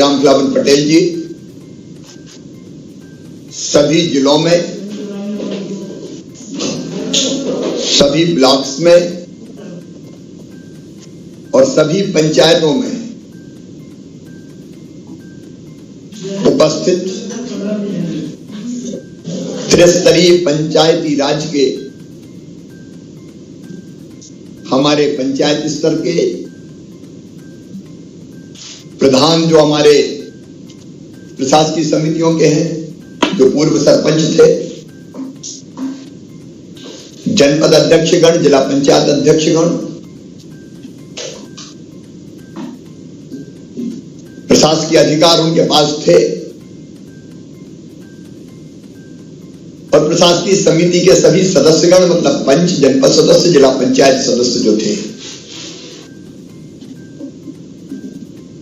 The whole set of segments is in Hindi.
रामखिलावन पटेल जी सभी जिलों में, सभी ब्लॉक्स में और सभी पंचायतों में उपस्थित त्रिस्तरीय पंचायती राज के हमारे पंचायत स्तर के प्रधान जो हमारे प्रशासकीय समितियों के हैं, जो पूर्व सरपंच थे, जनपद अध्यक्षगण, जिला पंचायत अध्यक्षगण, प्रशासकीय अधिकार उनके पास थे और प्रशासकीय समिति के सभी सदस्यगण, मतलब पंच, जनपद सदस्य, जिला पंचायत सदस्य जो थे,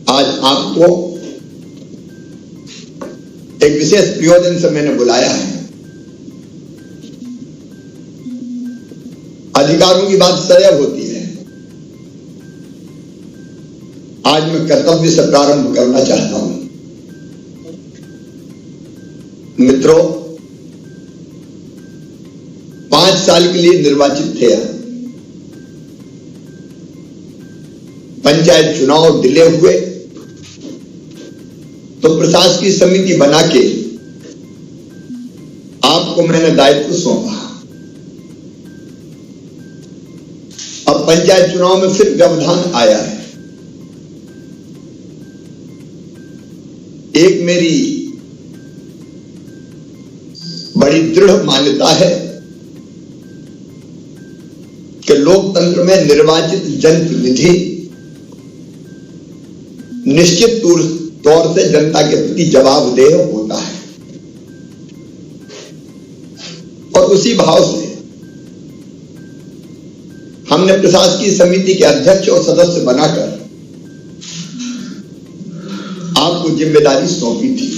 आज आपको एक विशेष प्रयोजन से मैंने बुलाया है। अधिकारों की बात सदैव होती है। आज मैं कर्तव्य से प्रारंभ करना चाहता हूं। मित्रों, 5 साल के लिए निर्वाचित थे। पंचायत चुनाव डिले हुए तो प्रशासकीय समिति बना के आपको मैंने दायित्व सौंपा। अब पंचायत चुनाव में फिर व्यवधान आया है। एक मेरी बड़ी दृढ़ मान्यता है कि लोकतंत्र में निर्वाचित जनप्रतिनिधि निश्चित तौर से जनता के प्रति जवाबदेह होता है और उसी भाव से हमने प्रशासकीय समिति के अध्यक्ष और सदस्य बनाकर आपको जिम्मेदारी सौंपी थी।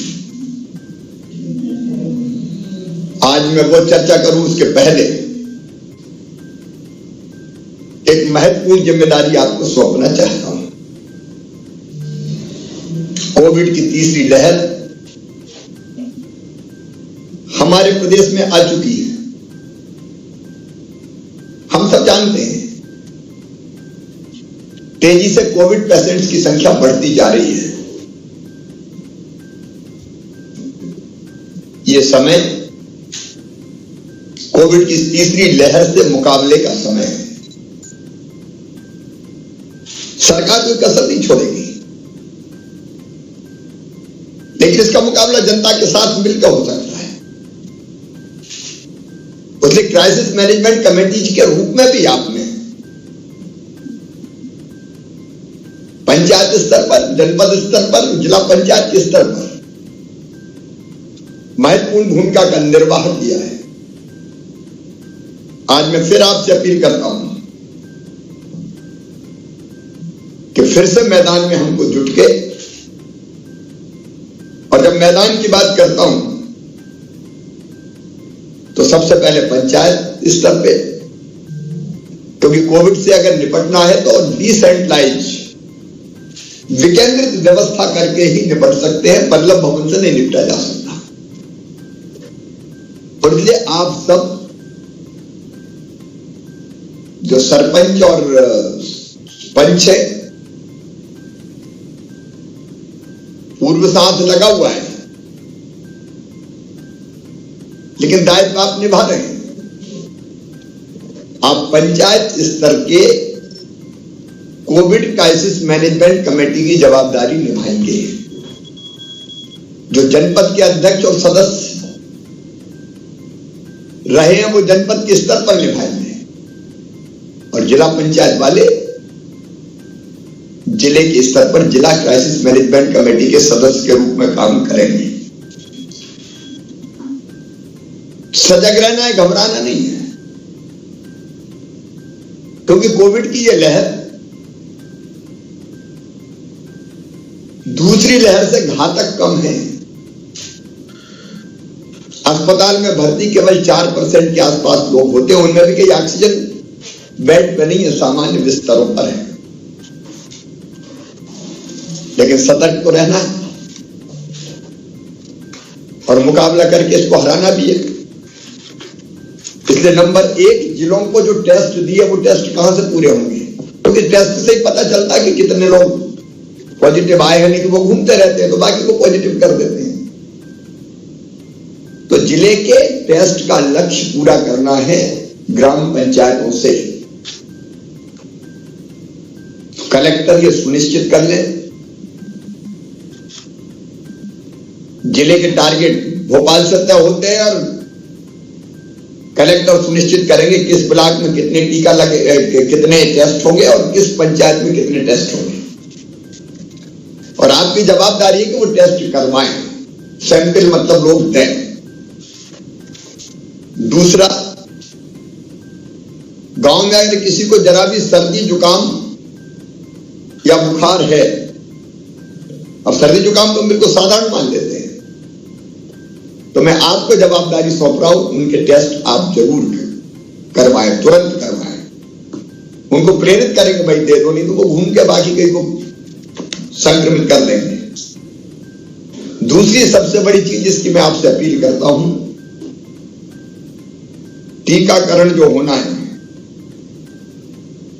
आज मैं वो चर्चा करूं उसके पहले एक महत्वपूर्ण जिम्मेदारी आपको सौंपना चाहता हूं। कोविड की तीसरी लहर हमारे प्रदेश में आ चुकी है। हम सब जानते हैं तेजी से कोविड पेशेंट्स की संख्या बढ़ती जा रही है। ये समय कोविड की तीसरी लहर से मुकाबले का समय है। सरकार कोई कसर नहीं छोड़ेगी, लेकिन इसका मुकाबला जनता के साथ मिलकर हो सकता है। उसलिए क्राइसिस मैनेजमेंट कमेटी के रूप में भी आपने पंचायत स्तर पर, जनपद स्तर पर, जिला पंचायत के स्तर पर महत्वपूर्ण भूमिका का निर्वाह किया है। आज मैं फिर आपसे अपील करता हूं कि फिर से मैदान में हमको जुट के, और जब मैदान की बात करता हूं तो सबसे पहले पंचायत स्तर पे, क्योंकि कोविड से अगर निपटना है तो डिसेंट्रलाइज, विकेंद्रित व्यवस्था करके ही निपट सकते हैं। बल्लभ भवन से नहीं निपटा जा सकता। और इसलिए आप सब जो सरपंच और पंच है, पूर्व साथ लगा हुआ है, लेकिन दायित्व आप निभा रहे हैं। आप पंचायत स्तर के कोविड क्राइसिस मैनेजमेंट कमेटी की जवाबदारी निभाएंगे। जो जनपद के अध्यक्ष और सदस्य रहे हैं वो जनपद के स्तर पर निभाएंगे, और जिला पंचायत वाले जिले के स्तर पर जिला क्राइसिस मैनेजमेंट कमेटी के सदस्य के रूप में काम करेंगे। सजग रहना है, घबराना नहीं है, क्योंकि कोविड की यह लहर दूसरी लहर से घातक कम है। अस्पताल में भर्ती केवल 4% के आसपास लोग होते हैं, उनमें भी कई ऑक्सीजन बेड पे नहीं है, सामान्य बिस्तरों पर है। लेकिन सतर्क तो रहना है। और मुकाबला करके इसको हराना भी है। इसलिए नंबर 1, जिलों को जो टेस्ट दिए वो टेस्ट कहां से पूरे होंगे, क्योंकि टेस्ट से ही पता चलता है कि कितने लोग पॉजिटिव आए हैं। नहीं तो वो घूमते रहते हैं तो बाकी को पॉजिटिव कर देते हैं। तो जिले के टेस्ट का लक्ष्य पूरा करना है ग्राम पंचायतों से। कलेक्टर ये सुनिश्चित कर ले, जिले के टारगेट भोपाल से तय होते हैं और कलेक्टर सुनिश्चित करेंगे किस ब्लॉक में कितने टीका लगे, कितने टेस्ट होंगे और किस पंचायत में कितने टेस्ट होंगे। और आपकी जवाबदारी है कि वो टेस्ट करवाएं, सैंपल मतलब लोग दें। दूसरा, गांव में अगर किसी को जरा भी सर्दी जुकाम या बुखार है, अब सर्दी जुकाम तो बिल्कुल साधारण मान लेते हैं, तो मैं आपको जवाबदारी सौंप रहा हूं, उनके टेस्ट आप जरूर करवाएं, तुरंत करवाएं। उनको प्रेरित करेंगे भाई दे दो, नहीं तो वो घूम के बाकी कहीं को संक्रमित कर देंगे। दूसरी सबसे बड़ी चीज जिसकी मैं आपसे अपील करता हूं, टीकाकरण जो होना है,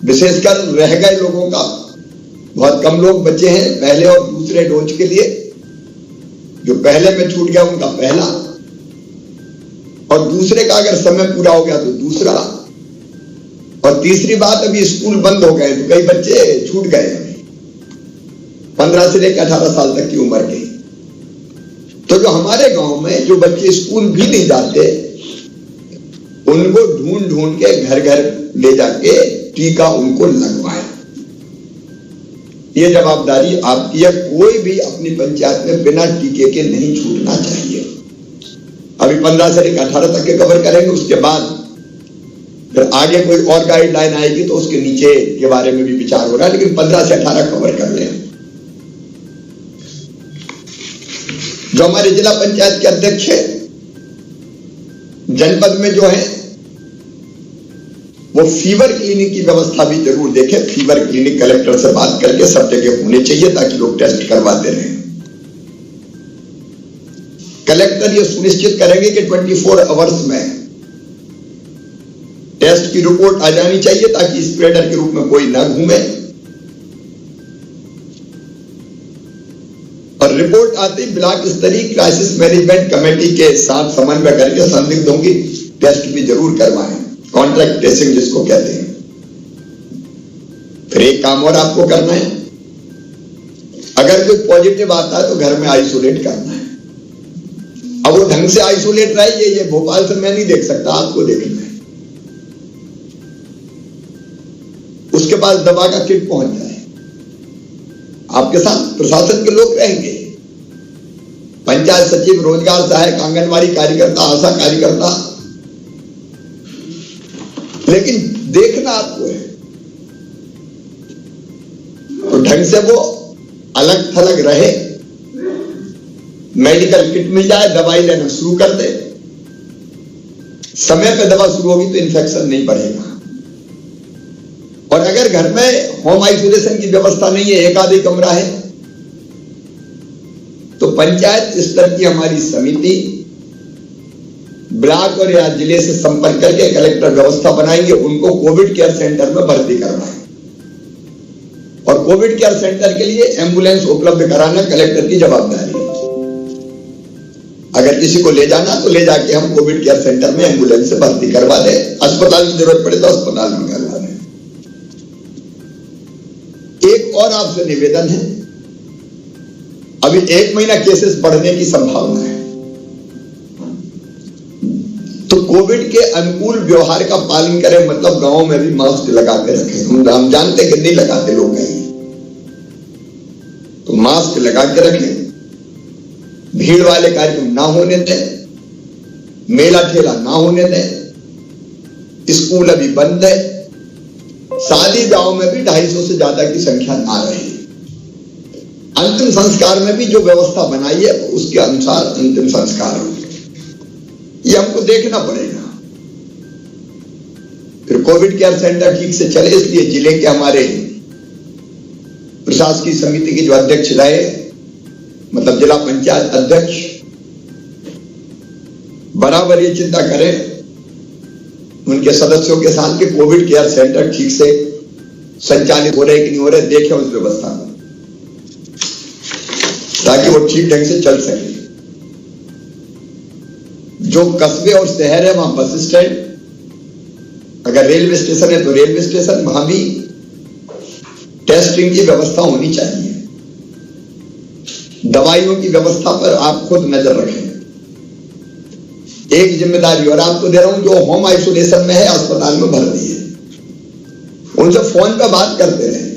विशेषकर रह गए लोगों का, बहुत कम लोग बचे हैं पहले और दूसरे डोज के लिए। जो पहले में छूट गया उनका पहला, और दूसरे का अगर समय पूरा हो गया तो दूसरा। और तीसरी बात, अभी स्कूल बंद हो गए तो कई बच्चे छूट गए 15 से लेकर 18 साल तक की उम्र के। तो जो हमारे गांव में जो बच्चे स्कूल भी नहीं जाते, उनको ढूंढ ढूंढ के घर घर ले जाके टीका उनको लगवाएं। ये जवाबदारी आपकी है। कोई भी अपनी पंचायत में बिना टीके के नहीं छूटना चाहिए। अभी 15 से लेकर 18 तक के कवर करेंगे, उसके बाद फिर आगे कोई और गाइडलाइन आएगी तो उसके नीचे के बारे में भी विचार हो रहा है, लेकिन 15 से 18 कवर कर लें। जो हमारे जिला पंचायत के अध्यक्ष है, जनपद में जो है वो फीवर क्लिनिक की व्यवस्था भी जरूर देखें। फीवर क्लिनिक कलेक्टर से बात करके सब जगह होने चाहिए ताकि लोग टेस्ट करवाते रहें। कलेक्टर ये सुनिश्चित करेंगे कि 24 आवर्स में टेस्ट की रिपोर्ट आ जानी चाहिए ताकि स्प्रेडर के रूप में कोई ना घूमे। और रिपोर्ट आते ही ब्लॉक स्तरीय क्राइसिस मैनेजमेंट कमेटी के साथ समन्वय करके संदिग्धों की टेस्ट भी जरूर करवाएं, कॉन्ट्रैक्ट ट्रेसिंग जिसको कहते हैं। फिर एक काम और आपको करना है, अगर कोई पॉजिटिव आता है तो घर में आइसोलेट करना है। अब वो ढंग से आइसोलेट रहे, ये भोपाल से मैं नहीं देख सकता, आपको देखना है। उसके पास दवा का किट पहुंच जाए, आपके साथ प्रशासन के लोग रहेंगे, पंचायत सचिव, रोजगार सहायक, आंगनबाड़ी कार्यकर्ता, आशा कार्यकर्ता, लेकिन देखना आपको है। तो ढंग से वो अलग थलग रहे, मेडिकल किट मिल जाए, दवाई लेना शुरू कर दे। समय पे दवा शुरू होगी तो इन्फेक्शन नहीं बढ़ेगा। और अगर घर में होम आइसोलेशन की व्यवस्था नहीं है, एक आधी कमरा है, तो पंचायत स्तर की हमारी समिति ब्लॉक और या जिले से संपर्क करके कलेक्टर व्यवस्था बनाएंगे, उनको कोविड केयर सेंटर में भर्ती करवाएं। और कोविड केयर सेंटर के लिए एम्बुलेंस उपलब्ध कराना कलेक्टर की जवाबदारी है। अगर किसी को ले जाना तो ले जाके हम कोविड केयर सेंटर में एम्बुलेंस से भर्ती करवा दें, अस्पताल की जरूरत पड़े तो अस्पताल में करवा दें। एक और आपसे निवेदन है, अभी 1 महीना केसेस बढ़ने की संभावना है, तो कोविड के अनुकूल व्यवहार का पालन करें। मतलब गांव में भी मास्क लगा के रखें। हम जानते कि नहीं लगाते लोग कहीं, तो मास्क लगा के रखें। भीड़ वाले कार्यक्रम ना होने दें, मेला ठेला ना होने दें। स्कूल अभी बंद है, शादी ब्याह में भी 250 से ज्यादा की संख्या आ रही है। अंतिम संस्कार में भी जो व्यवस्था बनाई है उसके अनुसार अंतिम संस्कार हो, ये हमको देखना पड़ेगा। फिर कोविड केयर सेंटर ठीक से चले, इसलिए जिले के हमारे प्रशासकीय समिति के जो अध्यक्ष रहे, मतलब जिला पंचायत अध्यक्ष, बराबर ये चिंता करें उनके सदस्यों के साथ के कोविड केयर सेंटर ठीक से संचालित हो रहे कि नहीं हो रहे, देखें उस व्यवस्था को, ताकि वो ठीक ढंग से चल सके। जो कस्बे और शहर है वहां बस स्टैंड, अगर रेलवे स्टेशन है तो रेलवे स्टेशन, वहां भी टेस्टिंग की व्यवस्था होनी चाहिए। दवाइयों की व्यवस्था पर आप खुद नजर रखें, एक जिम्मेदारी। और आपको दे रहा हूं, जो होम आइसोलेशन में है, अस्पताल में भर्ती है, उनसे फोन पर बात करते रहे।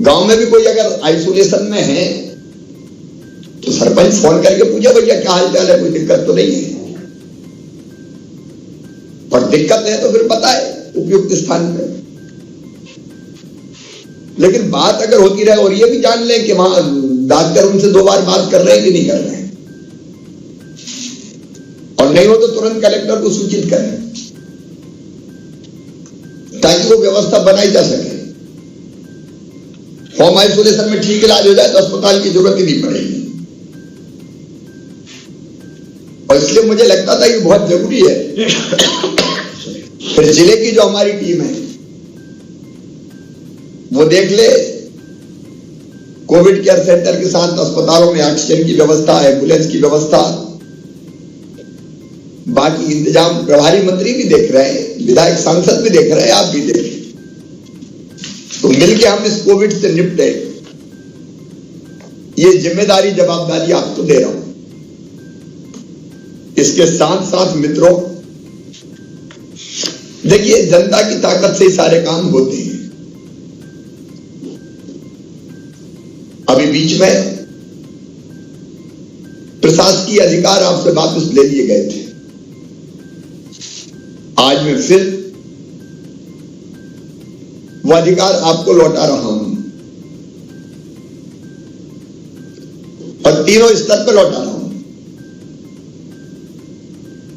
गांव में भी कोई अगर आइसोलेशन में है तो सरपंच फोन करके पूछे, भैया क्या हाल चाल है, कोई दिक्कत तो नहीं है? और दिक्कत है तो फिर बताए उपयुक्त स्थान पे। लेकिन बात अगर होती रहे और ये भी जान लें कि वहां डॉक्टर उनसे 2 बार बात कर रहे हैं कि नहीं कर रहे हैं, और नहीं हो तो तुरंत कलेक्टर को सूचित करें, ताकि वो व्यवस्था बनाई जा सके। होम आइसोलेशन में ठीक इलाज हो जाए तो अस्पताल की जरूरत ही नहीं पड़ेगी। और इसलिए मुझे लगता था ये बहुत जरूरी है। फिर जिले की जो हमारी टीम है वो देख ले, कोविड केयर सेंटर के साथ अस्पतालों में ऑक्सीजन की व्यवस्था, एम्बुलेंस की व्यवस्था, बाकी इंतजाम प्रभारी मंत्री भी देख रहे हैं, विधायक सांसद भी देख रहे हैं, आप भी देखें, तो मिलकर हम इस कोविड से निपटे। ये जिम्मेदारी जवाबदारी आपको दे रहा हूं। इसके साथ साथ मित्रों, देखिए जनता की ताकत से ही सारे काम होते हैं। अभी बीच में प्रशासकीय अधिकार आपसे वापस ले लिए गए थे, आज मैं फिर वो अधिकार आपको लौटा रहा हूं, और तीनों स्तर पर लौटा रहा हूं।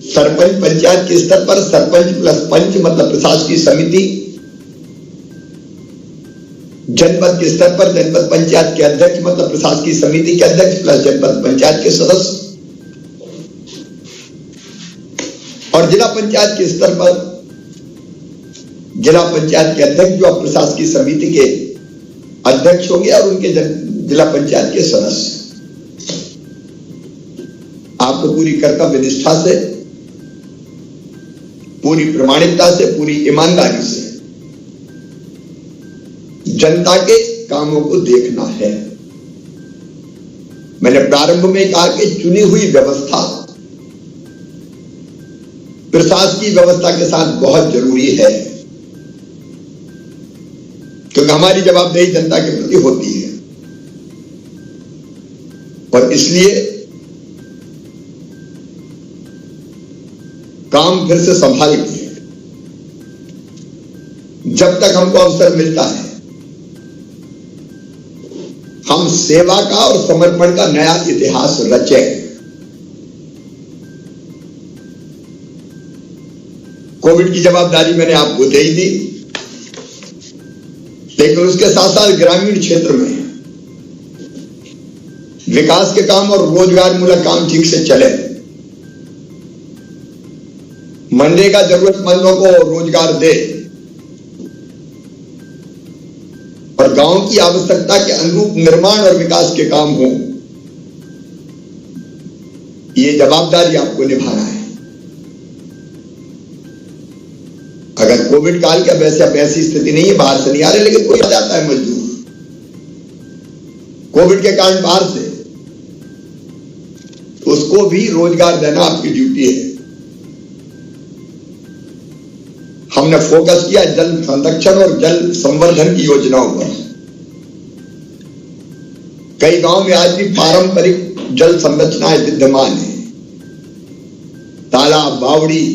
सरपंच पंचायत के स्तर पर सरपंच प्लस पंच मतलब प्रशासकीय समिति, जनपद के स्तर पर जनपद पंचायत के अध्यक्ष मतलब प्रशासकीय समिति के अध्यक्ष प्लस जनपद पंचायत के सदस्य, और जिला पंचायत के स्तर पर जिला पंचायत के अध्यक्ष जो प्रशासकीय समिति के अध्यक्ष होंगे और उनके जिला पंचायत के सदस्य। आपको पूरी कर्तव्य निष्ठा से, पूरी प्रामाणिकता से, पूरी ईमानदारी से जनता के कामों को देखना है। मैंने प्रारंभ में कहा कि चुनी हुई व्यवस्था प्रशासकीय व्यवस्था के साथ बहुत जरूरी है, क्योंकि हमारी जवाबदेही जनता के प्रति होती है। और इसलिए काम फिर से संभाल के, जब तक हमको अवसर मिलता है, हम सेवा का और समर्पण का नया इतिहास रचें। कोविड की जवाबदारी मैंने आपको दे ही दी, लेकिन उसके साथ साथ ग्रामीण क्षेत्र में विकास के काम और रोजगार मूलक काम ठीक से चले, मनरेगा जरूरतमंदों को रोजगार दे और गांव की आवश्यकता के अनुरूप निर्माण और विकास के काम हो। ये जवाबदारी आपको निभाना है। अगर कोविड काल का वैसी स्थिति नहीं है, बाहर से नहीं आ रहे, लेकिन कोई आ जाता है मजदूर कोविड के कारण बाहर से, उसको भी रोजगार देना आपकी ड्यूटी है। हमने फोकस किया जल संरक्षण और जल संवर्धन की योजनाओं पर। कई गांव में आज भी पारंपरिक जल संरचनाएं विद्यमान है, तालाब, बावड़ी।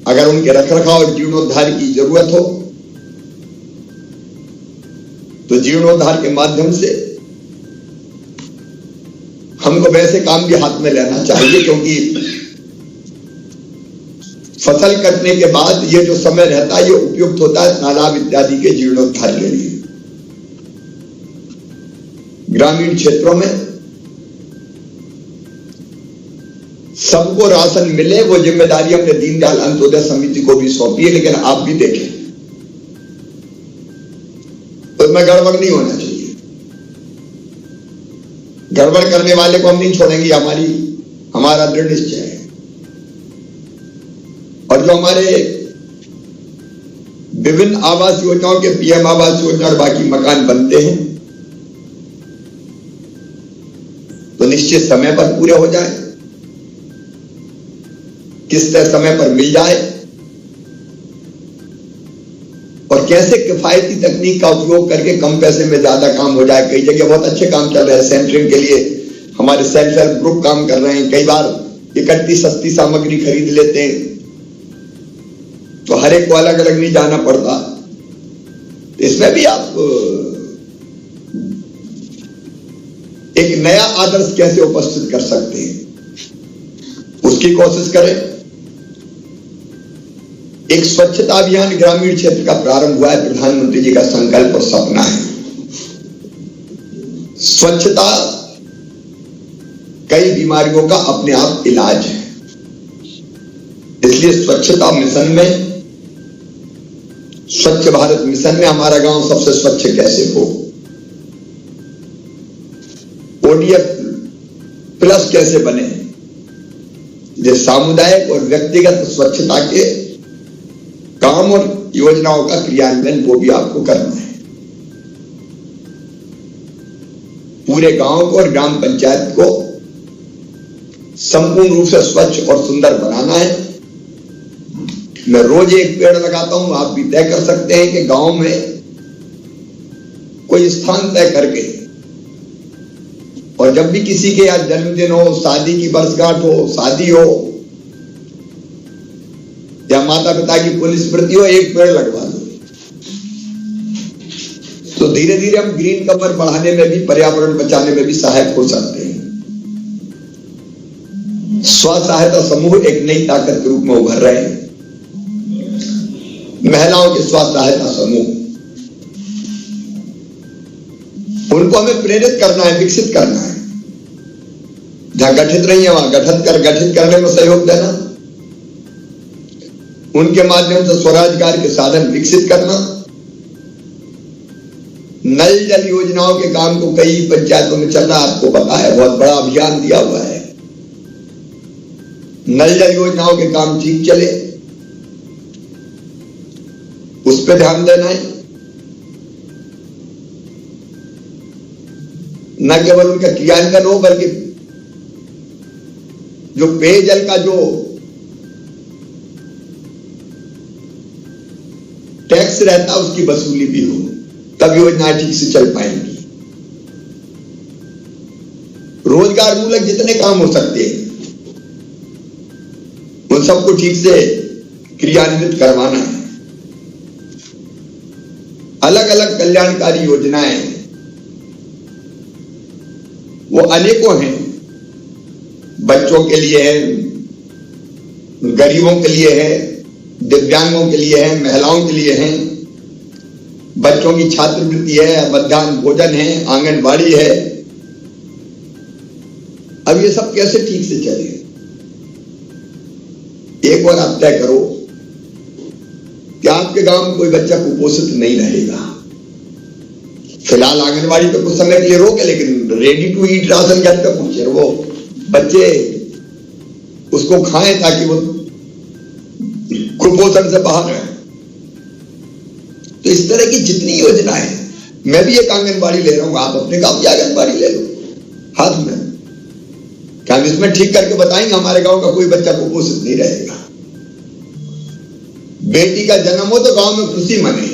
अगर उनके रखरखाव और जीर्णोद्धार की जरूरत हो तो जीर्णोद्धार के माध्यम से हमको वैसे काम भी हाथ में लेना चाहिए, क्योंकि फसल कटने के बाद ये जो समय रहता है ये उपयुक्त होता है तालाब इत्यादि के जीर्णोद्धार के लिए। ग्रामीण क्षेत्रों में सबको राशन मिले, वो जिम्मेदारी हमने दीनदयाल अंत्योदय समिति को भी सौंपी है। लेकिन आप भी देखें, उसमें गड़बड़ नहीं होना चाहिए। गड़बड़ करने वाले को हम नहीं छोड़ेंगे, हमारा दृढ़ निश्चय है। और जो हमारे विभिन्न आवास योजनाओं के पीएम आवास योजना और बाकी मकान बनते हैं तो निश्चित समय पर पूरे हो जाए, किस्तें समय पर मिल जाए, और कैसे किफायती तकनीक का उपयोग करके कम पैसे में ज्यादा काम हो जाए। कई जगह बहुत अच्छे काम चल रहे हैं, सेंटरिंग के लिए हमारे सेल्फ हेल्प ग्रुप काम कर रहे हैं। कई बार इकट्ठी सस्ती सामग्री खरीद लेते हैं तो हर एक को अलग अलग नहीं जाना पड़ता। इसमें भी आप एक नया आदर्श कैसे उपस्थित कर सकते हैं उसकी कोशिश करें। एक स्वच्छता अभियान ग्रामीण क्षेत्र का प्रारंभ हुआ है, प्रधानमंत्री जी का संकल्प और सपना है। स्वच्छता कई बीमारियों का अपने आप इलाज है, इसलिए स्वच्छता मिशन में, स्वच्छ भारत मिशन में हमारा गांव सबसे स्वच्छ कैसे हो, ODF प्लस कैसे बने, जो सामुदायिक और व्यक्तिगत स्वच्छता के काम और योजनाओं का क्रियान्वयन वो भी आपको करना है। पूरे गांव को और ग्राम पंचायत को संपूर्ण रूप से स्वच्छ और सुंदर बनाना है। मैं रोज एक पेड़ लगाता हूं, आप भी तय कर सकते हैं कि गांव में कोई स्थान तय करके, और जब भी किसी के आज जन्मदिन हो, शादी की वर्षगांठ हो, शादी हो या माता पिता की पुण्यस्मृति हो, एक पेड़ लगवा दो। तो धीरे धीरे हम ग्रीन कवर बढ़ाने में भी, पर्यावरण बचाने में भी सहायक हो सकते हैं। स्व सहायता समूह एक नई ताकत के रूप में उभर रहे हैं। महिलाओं के स्व सहायता समूह, उनको हमें प्रेरित करना है, विकसित करना है। जहां गठित नहीं है वहां गठित करने में सहयोग देना, उनके माध्यम से स्वरोजगार के साधन विकसित करना। नल जल योजनाओं के काम को कई पंचायतों में चल रहा है, आपको पता है, बहुत बड़ा अभियान दिया हुआ है। नल जल योजनाओं के काम ठीक चले, उस पर ध्यान देना है। न केवल उनका क्रियान्वयन हो, बल्कि जो पेयजल का जो टैक्स रहता है उसकी वसूली भी हो, तब योजनाएं ठीक से चल पाएंगी। रोजगार मूलक जितने काम हो सकते हैं उन सबको ठीक से क्रियान्वित करवाना है। अलग अलग कल्याणकारी योजनाएं वो अनेकों हैं, बच्चों के लिए है, गरीबों के लिए है, दिव्यांगों के लिए है, महिलाओं के लिए है, बच्चों की छात्रवृत्ति है, मध्याह्न भोजन है, आंगनबाड़ी है। अब ये सब कैसे ठीक से चले, एक बार आप तय करो कि आपके गांव में कोई बच्चा कुपोषित नहीं रहेगा। फिलहाल आंगनबाड़ी पे कुछ समय के लिए रोके, लेकिन रेडी टू ईट राशन घर पे पहुंचे, वो बच्चे उसको खाएं ताकि वो कुपोषण से बाहर रहे। तो इस तरह की जितनी योजनाएं, मैं भी एक आंगनबाड़ी ले रहा हूं, आप अपने गांव की आंगनबाड़ी ले लो हाथ में, क्या हम इसमें ठीक करके बताएंगे हमारे गांव का कोई बच्चा कुपोषित नहीं रहेगा। बेटी का जन्म हो तो गांव में खुशी मने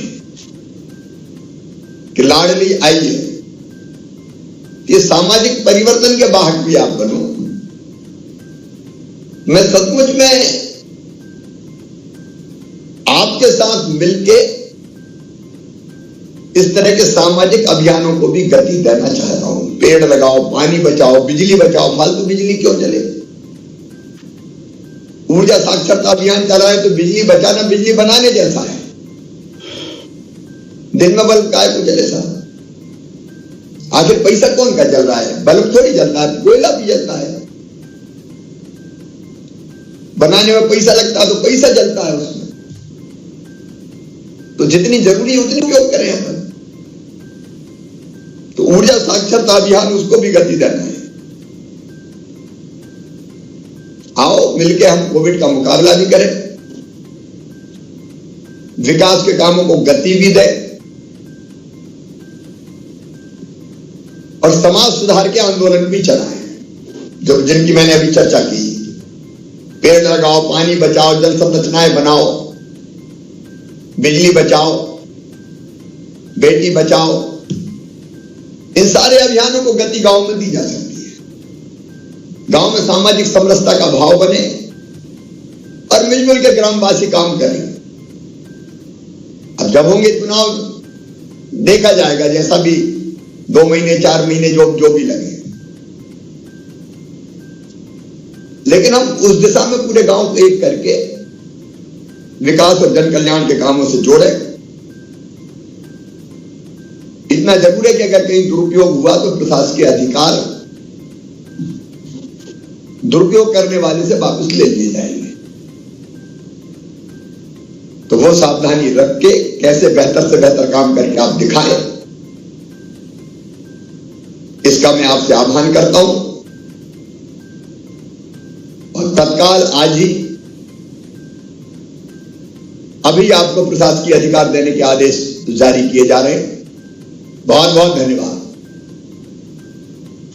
कि लाडली आई है। ये सामाजिक परिवर्तन के वाहक भी आप बनो। मैं सचमुच में आपके साथ मिलके इस तरह के सामाजिक अभियानों को भी गति देना चाहता हूं। पेड़ लगाओ, पानी बचाओ, बिजली बचाओ, फालतू बिजली क्यों चले। ऊर्जा साक्षरता अभियान चल रहा है तो बिजली बचाना बिजली बनाने जैसा है। दिन में बल्ब काय को जले साहब, आखिर पैसा कौन का जल रहा है, बल्ब थोड़ी जलता है, कोयला भी जलता है। बनाने में पैसा लगता है तो पैसा जलता है उसमें, तो जितनी जरूरी है उतनी उपयोग करें अपन। तो ऊर्जा साक्षरता अभियान, उसको भी गति देना है। आओ मिलके हम कोविड का मुकाबला भी करें, विकास के कामों को गति भी दें और समाज सुधार के आंदोलन भी चलाएं, जो जिनकी मैंने अभी चर्चा की। पेड़ लगाओ, पानी बचाओ, जल संरचनाएं बनाओ, बिजली बचाओ, बेटी बचाओ, इन सारे अभियानों को गति गांव में दी जा सकती है। गांव में सामाजिक समरसता का भाव बने और मिलजुल के ग्रामवासी काम करें। अब जब होंगे चुनाव देखा जाएगा, जैसा भी 2 महीने 4 महीने जो भी लगे, लेकिन हम उस दिशा में पूरे गांव को एक करके विकास और जन कल्याण के कामों से जोड़े। इतना जरूर है कि अगर कहीं दुरुपयोग हुआ तो प्रशासकीय अधिकार दुरुपयोग करने वाले से वापस ले लिए जाएंगे। तो वो सावधानी रख के कैसे बेहतर से बेहतर काम करके आप दिखाएं, इसका मैं आपसे आह्वान करता हूं। और तत्काल आज ही अभी आपको प्रशासकीय अधिकार देने के आदेश जारी किए जा रहे हैं। बहुत बहुत धन्यवाद।